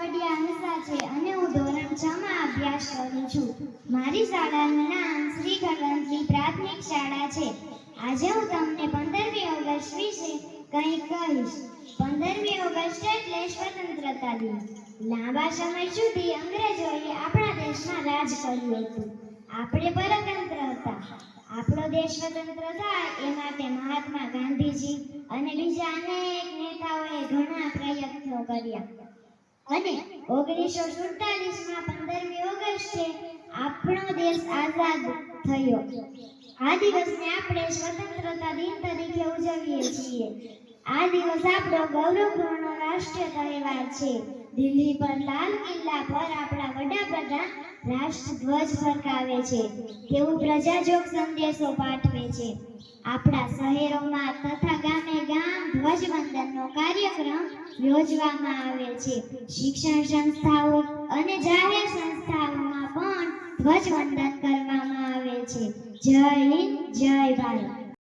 વડિયા હંસા છે અને હું ધોરણ 6 માં અભ્યાસ કરું છું. મારી શાળાનું નામ શ્રી ગણવંતલી પ્રાથમિક શાળા છે. આજે હું તમને 15મી ઓગસ્ટ વિશે કંઈક કહીશ. 15મી ઓગસ્ટ એટલે સ્વતંત્રતા દિવસ. લાંબા સમય સુધી અંગ્રેજોએ આપણા દેશમાં રાજ કર્યું હતું. આપણે પરતંત્ર હતા. આપણો દેશ સ્વતંત્ર થાય એ માટે મહાત્મા ગાંધીજી અને બીજા અનેક નેતાઓએ ઘણા પ્રયત્નો કર્યા અને 1947માં 15મી ઓગસ્ટે આપણો દેશ આઝાદ થયો. આ દિવસને આપણે સ્વતંત્રતા દિન તરીકે ઉજવીએ છીએ. આ દિવસ આપણો ગૌરવપૂર્ણ રાષ્ટ્રીય તહેવાર છે. દિલ્હી પર લાલ કિલ્લા પર આપણા વડાપ્રધાન રાષ્ટ્રધ્વજ ફરકાવે છે. તેઓ પ્રજાજોગ સંદેશો પાઠવે છે. આપણા શહેરોમાં તથા ગામે ગામ ધ્વજવંદનનો કાર્યક્રમ યોજવામાં આવે છે. શિક્ષણ સંસ્થાઓ અને જાહેર સંસ્થાઓમાં પણ ધ્વજવંદન કરવામાં આવે છે. જય હિન્દ, જય ભારત.